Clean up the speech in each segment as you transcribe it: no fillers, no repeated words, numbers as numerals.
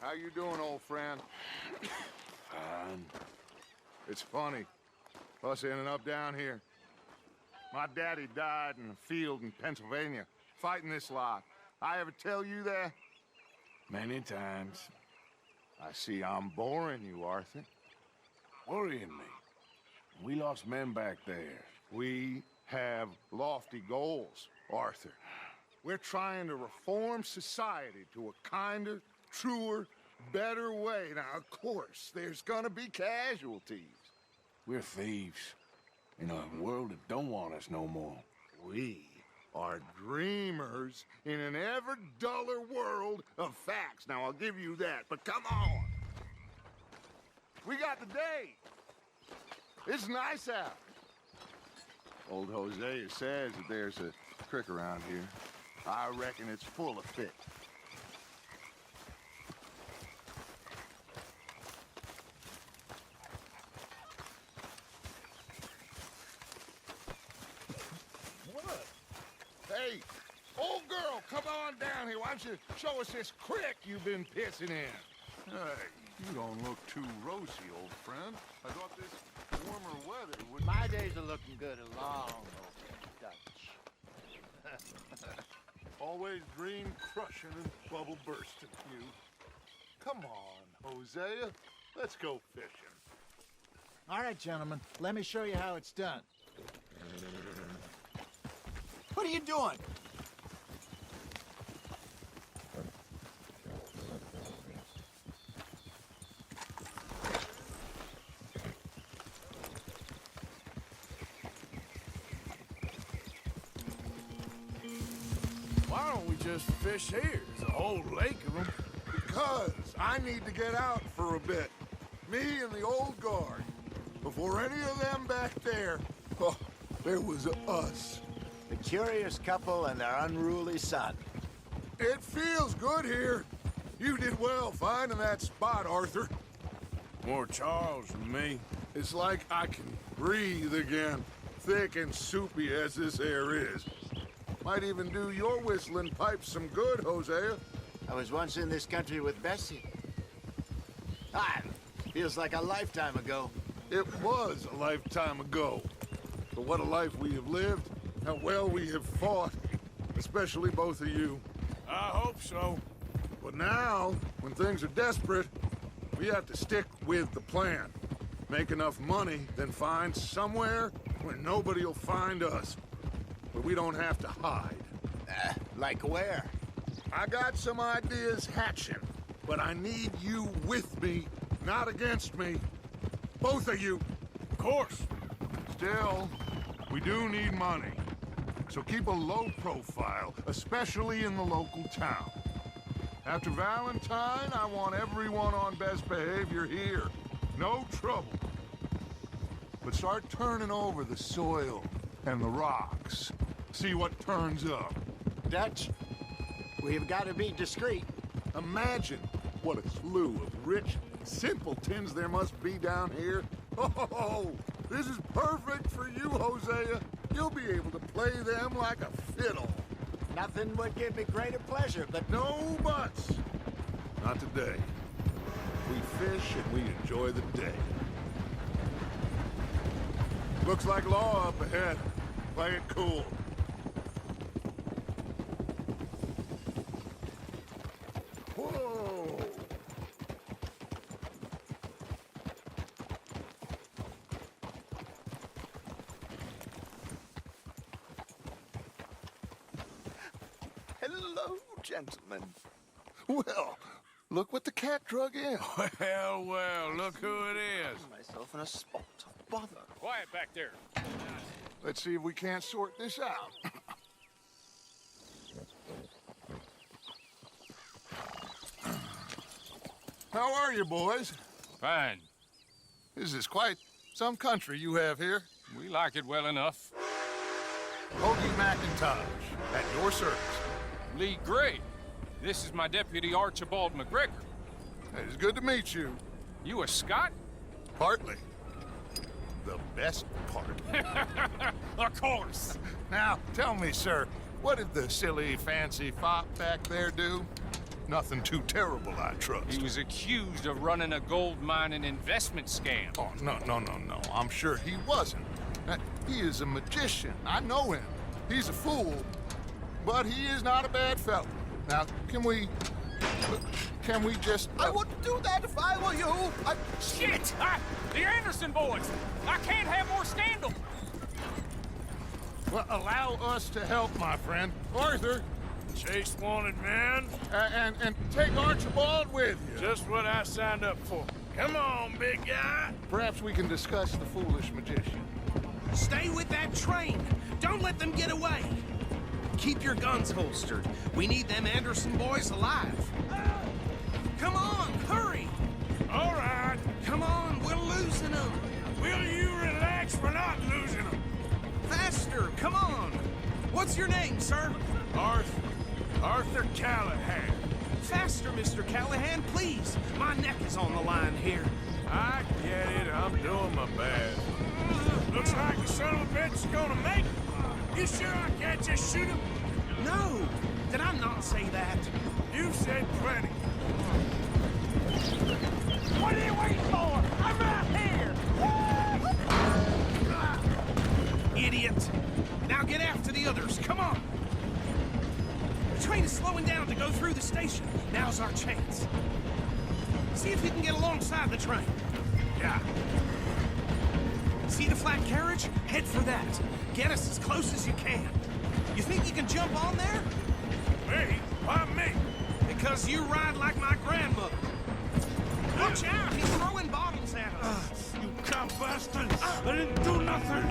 How you doing, old friend? Fine. It's funny, us ending up down here. My daddy died in a field in Pennsylvania, fighting this lot. I ever tell you that? Many times. I see I'm boring you, Arthur. Worrying me. We lost men back there. We have lofty goals, Arthur. We're trying to reform society to a kinder, truer, better way. Now, of course, there's gonna be casualties. We're thieves. In a world that don't want us no more. We are dreamers in an ever duller world of facts. Now, I'll give you that, but come on. We got the day. It's nice out. Old Hosea says that there's a creek around here. I reckon it's full of fish. What? Hey, old girl, come on down here. Why don't you show us this creek you've been pissing in? Hey, you don't look too rosy, old friend. I thought this warmer weather would... My days are looking good along over Dutch. Always dream crushing and bubble bursting, you. Come on, Hosea. Let's go fishing. All right, gentlemen, let me show you how it's done. What are you doing? Why don't we just fish here? There's a whole lake of them. Because I need to get out for a bit. Me and the old guard. Before any of them back there, oh, there was us. The curious couple and their unruly son. It feels good here. You did well finding that spot, Arthur. More Charles than me. It's like I can breathe again, thick and soupy as this air is. Might even do your whistling pipes some good, Hosea. I was once in this country with Bessie. Feels like a lifetime ago. It was a lifetime ago. But what a life we have lived, how well we have fought, especially both of you. I hope so. But now, when things are desperate, we have to stick with the plan. Make enough money, then find somewhere where nobody will find us. Where we don't have to hide. Like where? I got some ideas hatching, but I need you with me, not against me. Both of you. Of course. Still, we do need money. So keep a low profile, especially in the local town. After Valentine, I want everyone on best behavior here. No trouble. But start turning over the soil and the rocks. See what turns up. Dutch, we've got to be discreet. Imagine what a slew of rich simpletons there must be down here. Oh, this is perfect for you, Hosea. You'll be able to play them like a fiddle. Nothing would give me greater pleasure, but No buts. Not today. We fish and we enjoy the day. Looks like law up ahead. Play it cool. Whoa! hello, gentlemen. Well, look what the cat drug in. Well, well, look who it is. Myself in a spot of bother. Quiet back there. Let's see if we can't sort this out. How are you, boys? Fine. This is quite some country you have here. We like it well enough. Hoagie McIntosh, at your service. Lee Gray. This is my deputy Archibald McGregor. It is good to meet you. You a Scot? Partly. The best part. Of course. Now, tell me, sir, what did the silly, fancy fop back there do? Nothing too terrible, I trust. He was accused of running a gold mining investment scam. Oh, no. I'm sure he wasn't. He is a magician. I know him. He's a fool, but he is not a bad fellow. Now, can we just... I wouldn't do that if I were you. Shit! The Anderson boys! I can't have more scandal! Well, allow us to help, my friend. Arthur, Chase wanted man. and take Archibald with you. Just what I signed up for. Come on, big guy. Perhaps we can discuss the foolish magician. Stay with that train. Don't let them get away. Keep your guns holstered. We need them Anderson boys alive. Come on, hurry. All right. Come on, we're losing them. Will you relax? We're not losing them. Faster, come on. What's your name, sir? Arthur Callahan. Faster, Mr. Callahan, please. My neck is on the line here. I get it. I'm doing my best. Looks like the son of a bitch is gonna make it. You sure I can't just shoot him? No, did I not say that? You said plenty. What are you waiting for? I'm right here! Idiot! Now get after the others, come on! The train is slowing down to go through the station. Now's our chance. See if you can get alongside the train. Yeah. See the flat carriage? Head for that. Get us as close as you can. You think you can jump on there? Me? Why me? Because you ride like my grandmother. Watch out, he's throwing bottles at us. You cop bastard! I didn't do nothing!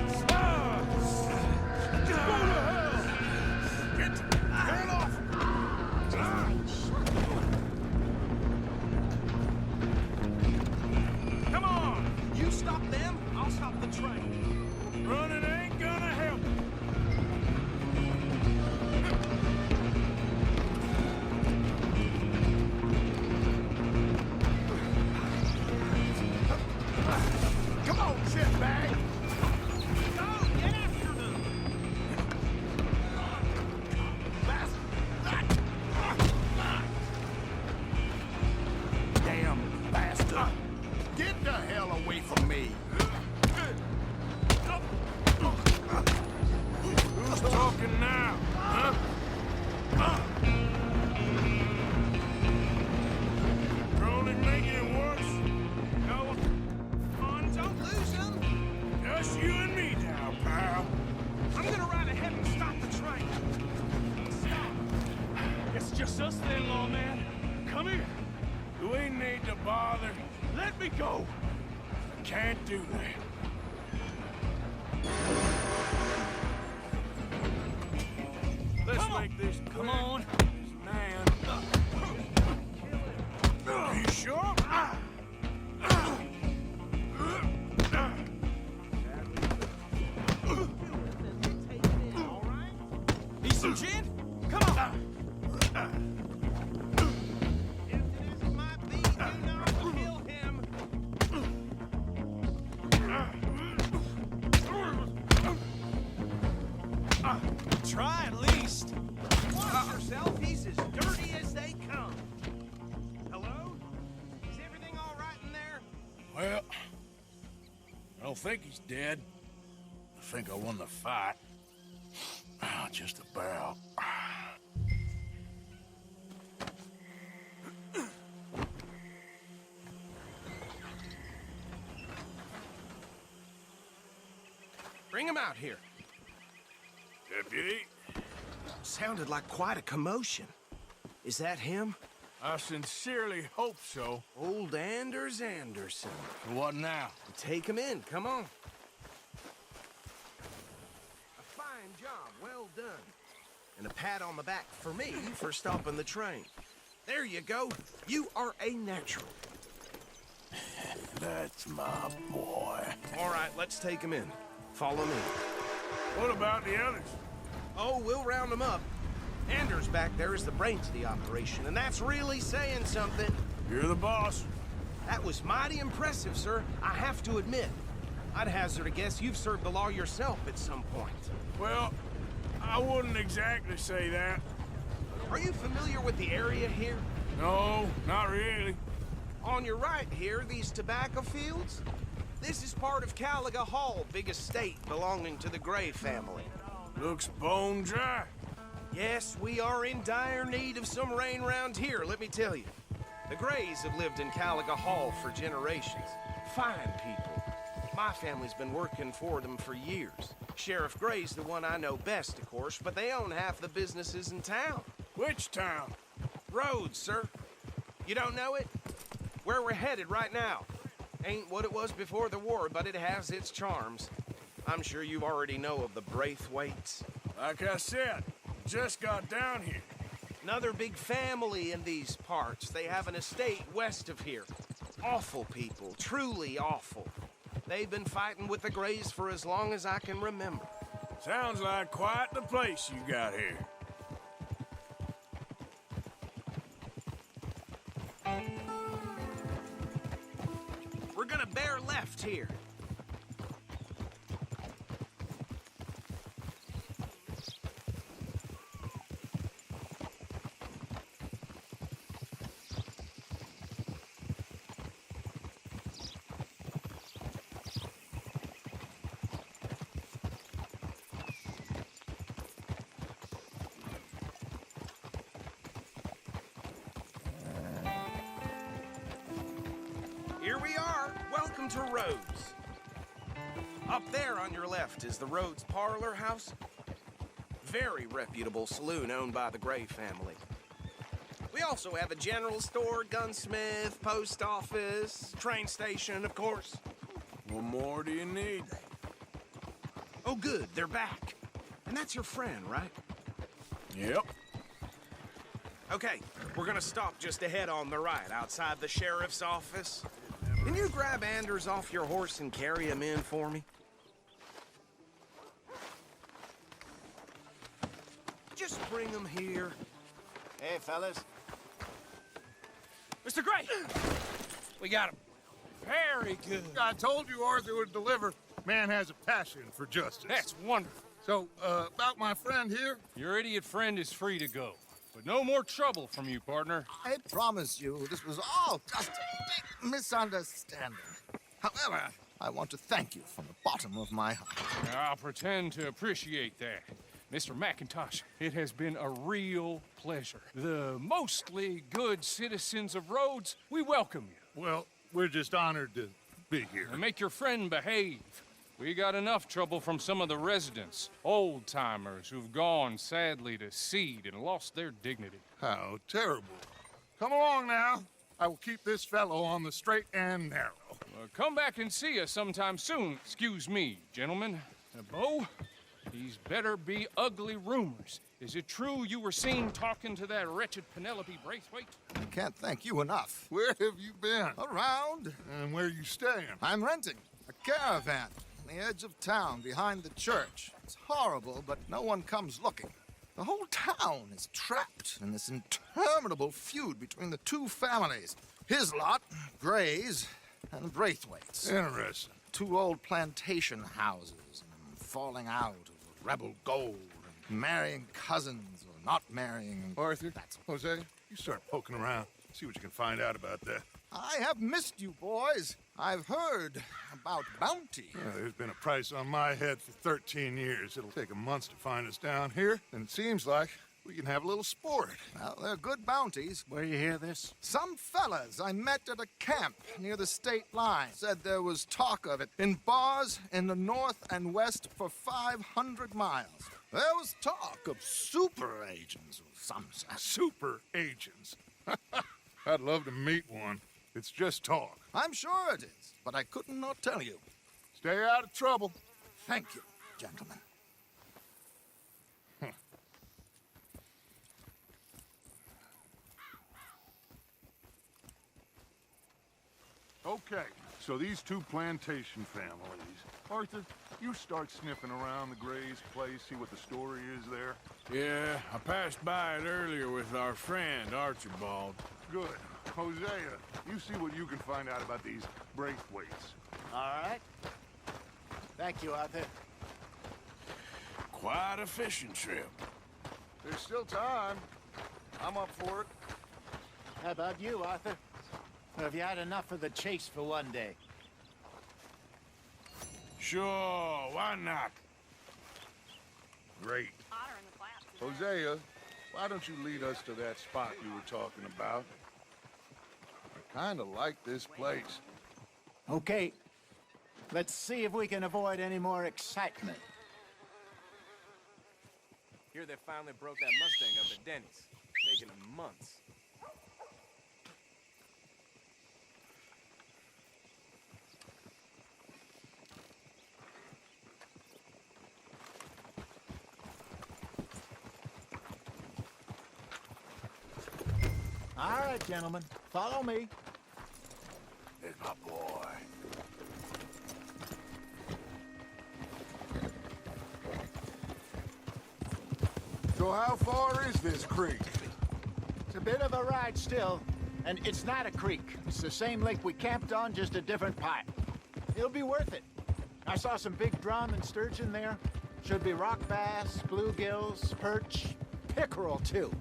Turn off! Come on! You stop them, I'll stop the train. Running ain't gonna help. Come on, shitbag! Go, get after them! Damn bastard! Get the hell away from me! Who's talking now? Huh? You're only making it worse. Go on, don't lose them. Just you and me now, pal. I'm gonna ride ahead and stop the train. Stop. It's just us then, lawman. Come here. Do we need to bother? Let me go. I can't do that. Let's make this quick. Come on. Man. Are you sure? Need some gin? Come on. Empty as it might be, do not kill him. Try at least. Watch yourself, he's as dirty as they come. Hello? Is everything all right in there? Well, I don't think he's dead. I think I won the fight. Just about. Bring him out here. Deputy, Sounded like quite a commotion. Is that him? I sincerely hope so. Old Anders Anderson. What now? Take him in, come on. A fine job, well done. And a pat on the back for me for stopping the train. There you go. You are a natural. That's my boy. All right, let's take him in. Follow me. What about the others? Oh, we'll round them up. Anders back there is the brains of the operation, and that's really saying something. You're the boss. That was mighty impressive, sir. I have to admit. I'd hazard a guess you've served the law yourself at some point. Well, I wouldn't exactly say that. Are you familiar with the area here? No, not really. On your right here, these tobacco fields? This is part of Caliga Hall, big estate belonging to the Gray family. Looks bone dry. Yes, we are in dire need of some rain round here, let me tell you. The Grays have lived in Caliga Hall for generations. Fine people. My family's been working for them for years. Sheriff Gray's the one I know best, of course, but they own half the businesses in town. Which town? Rhodes, sir. You don't know it? Where we're headed right now. Ain't what it was before the war, but it has its charms. I'm sure you already know of the Braithwaites. Like I said, just got down here. Another big family in these parts. They have an estate west of here. Awful people, truly awful. They've been fighting with the Grays for as long as I can remember. Sounds like quite the place you got here. We're gonna bear left here. Here we are. Welcome to Rhodes. Up there on your left is the Rhodes Parlor House. Very reputable saloon owned by the Gray family. We also have a general store, gunsmith, post office, train station, of course. What more do you need? Oh, good. They're back. And that's your friend, right? Yep. Okay, we're gonna stop just ahead on the right, outside the sheriff's office. Can you grab Anders off your horse and carry him in for me? Just bring him here. Hey, fellas. Mr. Gray! We got him. Very good. I told you Arthur would deliver. Man has a passion for justice. That's wonderful. So, about my friend here? Your idiot friend is free to go. But no more trouble from you, partner. I promise you, this was all just a big misunderstanding. However, I want to thank you from the bottom of my heart. I'll pretend to appreciate that. Mr. McIntosh, it has been a real pleasure. The mostly good citizens of Rhodes, we welcome you. Well, we're just honored to be here. And make your friend behave. We got enough trouble from some of the residents, old-timers who've gone, sadly, to seed and lost their dignity. How terrible. Come along now. I will keep this fellow on the straight and narrow. Come back and see us sometime soon. Excuse me, gentlemen. Bo, these better be ugly rumors. Is it true you were seen talking to that wretched Penelope Braithwaite? I can't thank you enough. Where have you been? Around. And where you staying? I'm renting a caravan on the edge of town behind the church. It's horrible, but no one comes looking. The whole town is trapped in this interminable feud between the two families. His lot, Gray's, and Braithwaite's. Interesting. Two old plantation houses, and falling out over rebel gold, and marrying cousins or not marrying. Arthur, Jose, you start poking around. See what you can find out about that. I have missed you, boys. I've heard about bounty. Yeah, there's been a price on my head for 13 years. It'll take a month to find us down here, and it seems like we can have a little sport. Well, they're good bounties. Where you hear this? Some fellas I met at a camp near the state line said there was talk of it in bars in the north and west for 500 miles. There was talk of super agents of some sort. Super agents. I'd love to meet one. It's just talk. I'm sure it is, but I couldn't not tell you. Stay out of trouble. Thank you, gentlemen. Okay, so these two plantation families. Arthur, you start sniffing around the Gray's place, see what the story is there. Yeah, I passed by it earlier with our friend, Archibald. Good. Hosea, you see what you can find out about these Braithwaites. All right. Thank you, Arthur. Quite a fishing trip. There's still time. I'm up for it. about you, Arthur? Or have you had enough of the chase for one day? Sure, why not? Great. Hosea, why don't you lead us to that spot you were talking about? I kind of like this place. Okay. Let's see if we can avoid any more excitement. Here they finally broke that Mustang up at Denny's. Taking them months. All right, gentlemen. Follow me. There's my boy. So how far is this creek? It's a bit of a ride still, and it's not a creek. It's the same lake we camped on, just a different part. It'll be worth it. I saw some big drum and sturgeon there. Should be rock bass, bluegills, perch, pickerel too.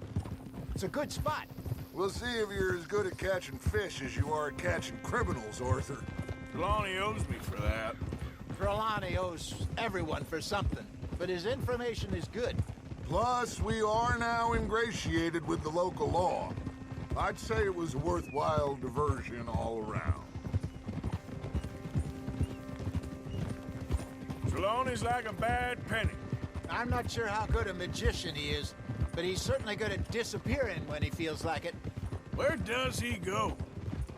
It's a good spot. We'll see if you're as good at catching fish as you are at catching criminals, Arthur. Trelawney owes me for that. Trelawney owes everyone for something, but his information is good. Plus, we are now ingratiated with the local law. I'd say it was a worthwhile diversion all around. Trelawney's like a bad penny. I'm not sure how good a magician he is, but he's certainly good at disappearing when he feels like it. Where does he go?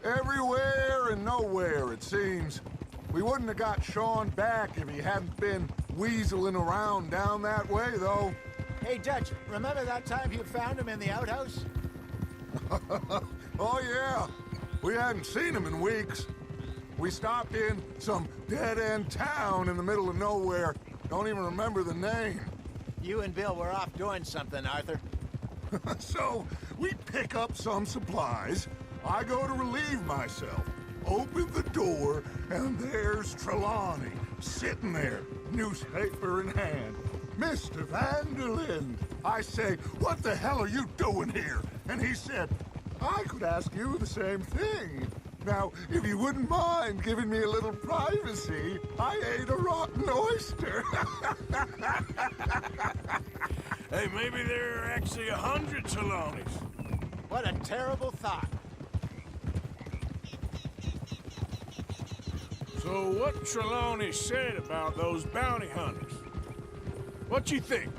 Everywhere and nowhere, it seems. We wouldn't have got Sean back if he hadn't been weaseling around down that way, though. Hey, Dutch, remember that time you found him in the outhouse? Oh, yeah. We hadn't seen him in weeks. We stopped in some dead-end town in the middle of nowhere. Don't even remember the name. You and Bill were off doing something, Arthur. So, we pick up some supplies. I go to relieve myself. Open the door, and there's Trelawney, sitting there, newspaper in hand. Mr. Vanderlyn. I say, what the hell are you doing here? And he said, I could ask you the same thing. Now, if you wouldn't mind giving me a little privacy, I ate a rotten oyster. Hey, maybe there are actually 100 Trelawneys. What a terrible thought. So what Trelawney said about those bounty hunters? What you think?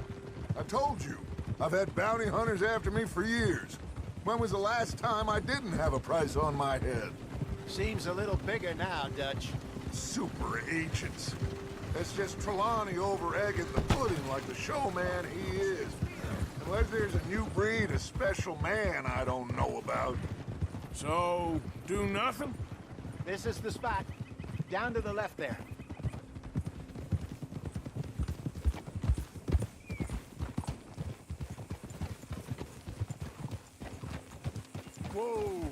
I told you, I've had bounty hunters after me for years. When was the last time I didn't have a price on my head? Seems a little bigger now, Dutch. Super agents. That's just Trelawney over-egging the pudding like the showman he is. Unless there's a new breed of special man I don't know about. So, do nothing? This is the spot. Down to the left there. Whoa!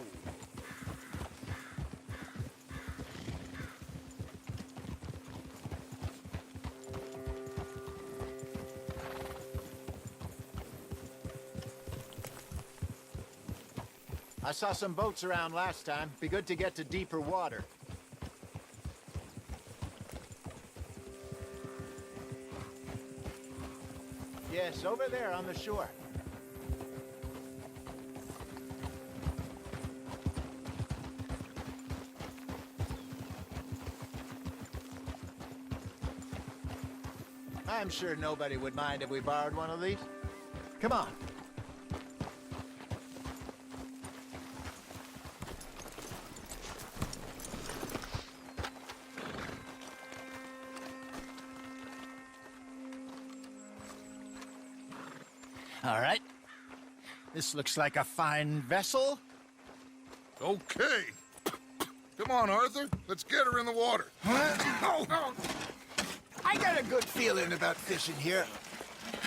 I saw some boats around last time. Be good to get to deeper water. Yes, over there on the shore. I'm sure nobody would mind if we borrowed one of these. Come on. All right. This looks like a fine vessel. Okay. Come on, Arthur. Let's get her in the water. I got a good feeling about fishing here.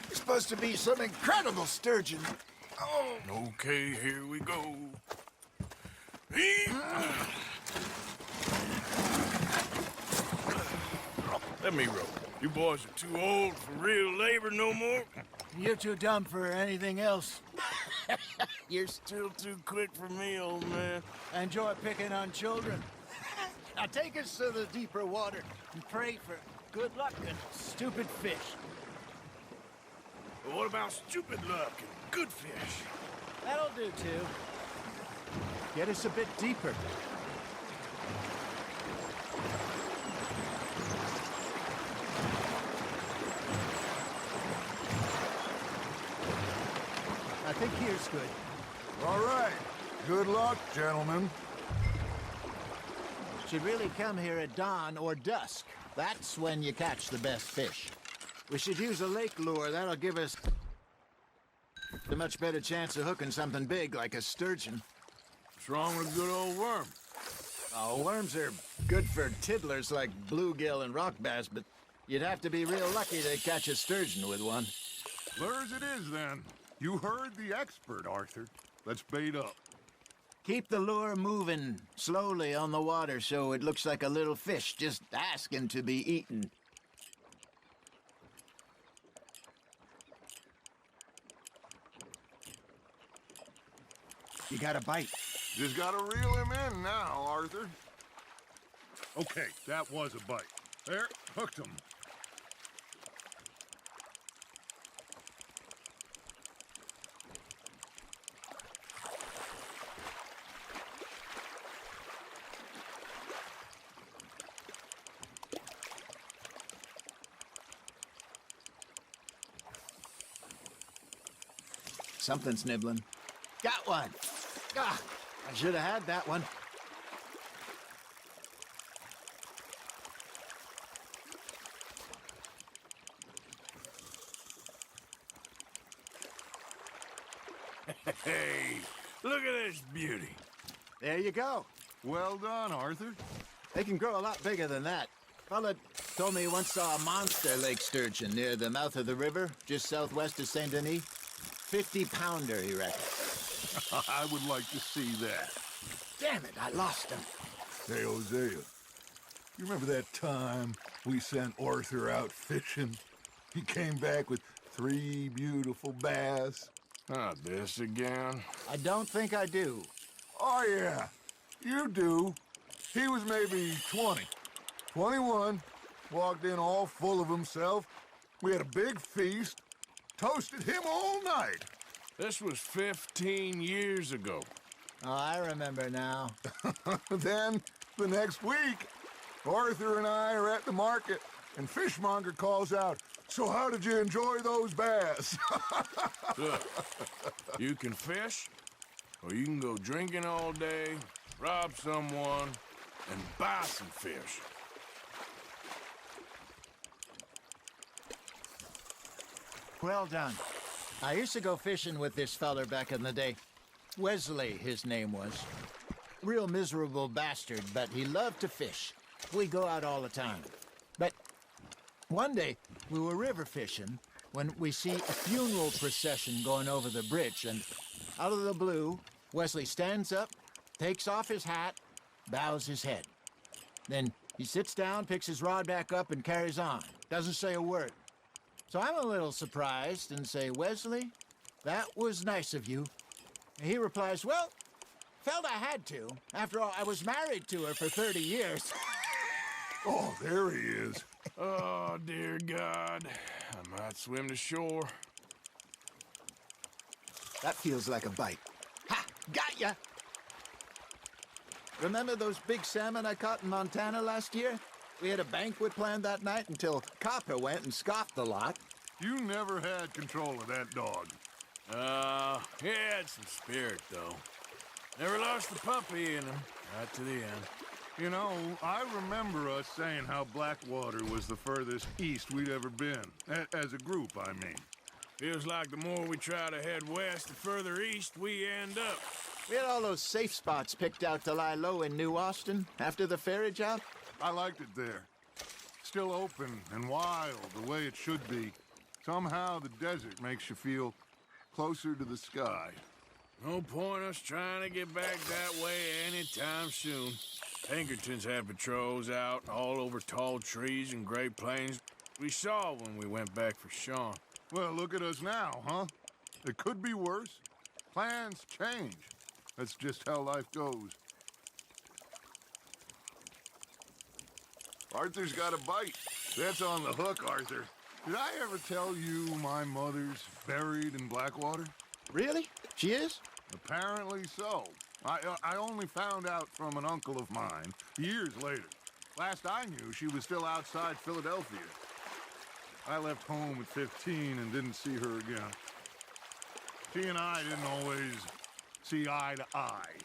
It's supposed to be some incredible sturgeon. Oh. Okay, here we go. Let me row. You boys are too old for real labor no more. You're too dumb for anything else. You're still too quick for me, old man. Enjoy picking on children. Now take us to the deeper water and pray for good luck and stupid fish. But what about stupid luck and good fish? That'll do, too. Get us a bit deeper. I think here's good. All right. Good luck, gentlemen. Should really come here at dawn or dusk. That's when you catch the best fish. We should use a lake lure. That'll give us a much better chance of hooking something big like a sturgeon. What's wrong with a good old worm? Oh, worms are good for tiddlers like bluegill and rock bass, but you'd have to be real lucky to catch a sturgeon with one. Lures it is, then. You heard the expert, Arthur. Let's bait up. Keep the lure moving slowly on the water so it looks like a little fish just asking to be eaten. You got a bite. Just gotta reel him in now, Arthur. Okay, that was a bite. There, hooked him. Something's nibbling. Got one. Ah, I should have had that one. Hey, look at this beauty. There you go. Well done, Arthur. They can grow a lot bigger than that. Fella told me he once saw a monster lake sturgeon near the mouth of the river, just southwest of Saint Denis. 50-pounder, he reckons. I would like to see that. Damn it, I lost him. Hey, Hosea, you remember that time we sent Arthur out fishing? He came back with 3 beautiful bass. Not this again. I don't think I do. Oh, yeah, you do. He was maybe 20, 21, walked in all full of himself. We had a big feast, toasted him all night. This was 15 years ago. Oh, I remember now. Then, the next week, Arthur and I are at the market, and Fishmonger calls out, "So how did you enjoy those bass?" Look, you can fish, or you can go drinking all day, rob someone, and buy some fish. Well done. I used to go fishing with this feller back in the day. Wesley, his name was. Real miserable bastard, but he loved to fish. We go out all the time. But one day, we were river fishing when we see a funeral procession going over the bridge, and out of the blue, Wesley stands up, takes off his hat, bows his head. Then he sits down, picks his rod back up, and carries on. Doesn't say a word. So I'm a little surprised and say, "Wesley, that was nice of you." And he replies, "Well, felt I had to. After all, I was married to her for 30 years. Oh, there he is. Oh, dear God. I might swim to shore. That feels like a bite. Ha! Got ya! Remember those big salmon I caught in Montana last year? We had a banquet planned that night until Copper went and scoffed the lot. You never had control of that dog. He had some spirit, though. Never lost the puppy in him. Right to the end. You know, I remember us saying how Blackwater was the furthest east we'd ever been. As a group, I mean. Feels like the more we try to head west, the further east we end up. We had all those safe spots picked out to lie low in New Austin after the ferry job. I liked it there. Still open and wild, the way it should be. Somehow the desert makes you feel closer to the sky. No point us trying to get back that way anytime soon. Pinkertons had patrols out all over tall trees and Great Plains. We saw when we went back for Sean. Well, look at us now, huh? It could be worse. Plans change. That's just how life goes. Arthur's got a bite. That's on the hook, Arthur. Did I ever tell you my mother's buried in Blackwater? Really? She is? Apparently so. I only found out from an uncle of mine years later. Last I knew, she was still outside Philadelphia. I left home at 15 and didn't see her again. She and I didn't always see eye to eye.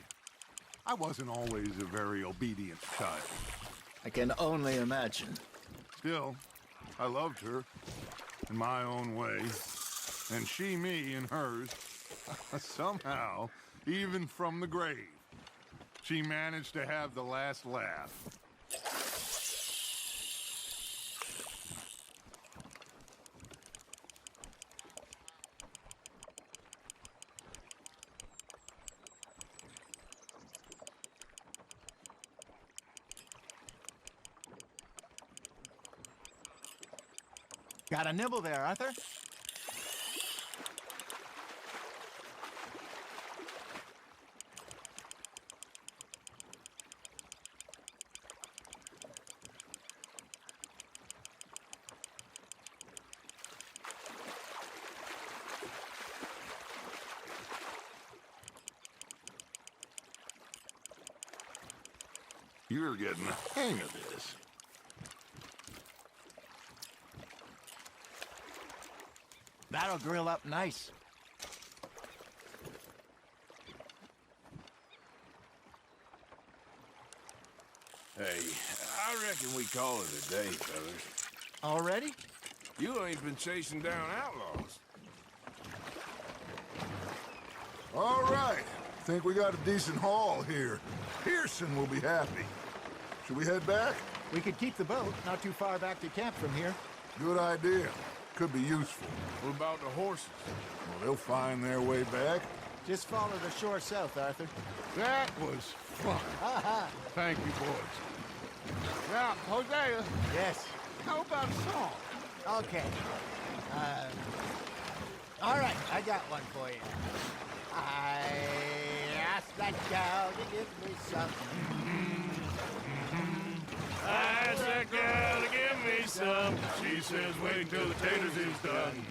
I wasn't always a very obedient child. I can only imagine. Still, I loved her in my own way, and she me in hers. Somehow, even from the grave, she managed to have the last laugh. Got a nibble there, Arthur? You're getting the hang of this. That'll grill up nice. Hey, I reckon we call it a day, fellas. Already? You ain't been chasing down outlaws. All right. Think we got a decent haul here. Pearson will be happy. Should we head back? We could keep the boat not too far back to camp from here. Good idea. Could be useful. What about the horses? Well, they'll find their way back. Just follow the shore south, Arthur. That was fun. Thank you, boys. Now, Hosea, Yes. how about a song? Okay. All right, I got one for you. I asked that gal to give me something. I asked that gal to give me some. She says, wait till the taters is done.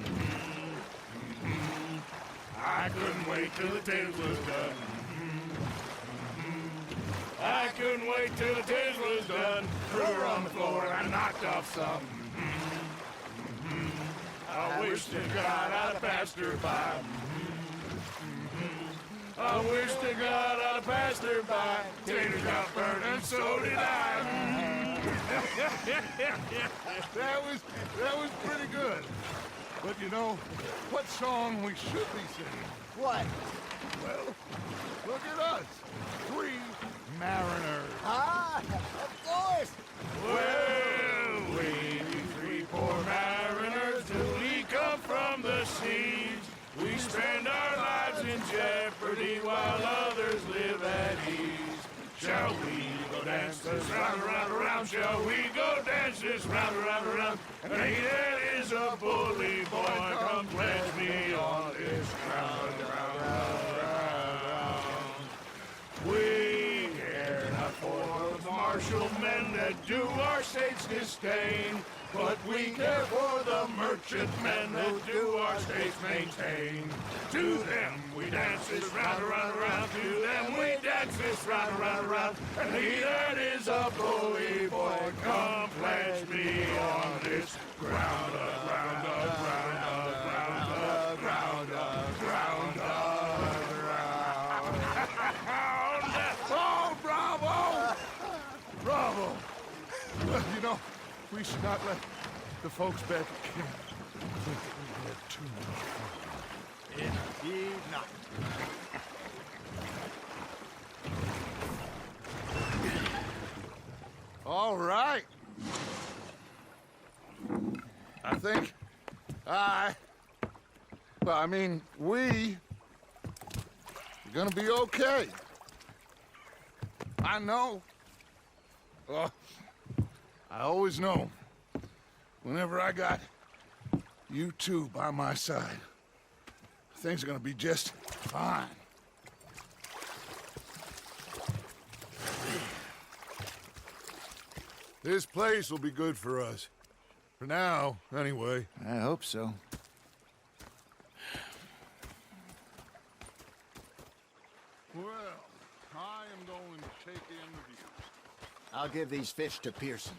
I couldn't wait till the taters was done. I couldn't wait till the taters was done. Threw her on the floor and I knocked off some. I wish to God I'd have passed her by. I wish to God I'd have passed her by. Taters got burned and so did I. That was pretty good. But you know, what song we should be singing? What? Well, look at us. 3 mariners. Ah, of course. Well, we 3 poor mariners till we come from the seas. We spend our lives in jeopardy while others live at ease. Shall we go dance this round, around, around? Shall we go dance this round, around, around? And he that is a bully boy, come pledge me on this ground, round, round, round. We care not for the martial men that do our states disdain, but we care for the merchant men that do our states maintain. To them we dance this round, around, around. To them we dance this round, around, around. And he that is a bully boy, come pledge me on this ground, ground, ground, ground, ground, ground, ground, ground. Oh, bravo! Bravo! Well, you know, we should not let the folks back at camp think that we had too much fun. Indeed not. All right. I think we are gonna be okay. I know. I always know. Whenever I got you two by my side, things are gonna be just fine. This place will be good for us. For now, anyway. I hope so. Well, I am going to take in the views. I'll give these fish to Pearson.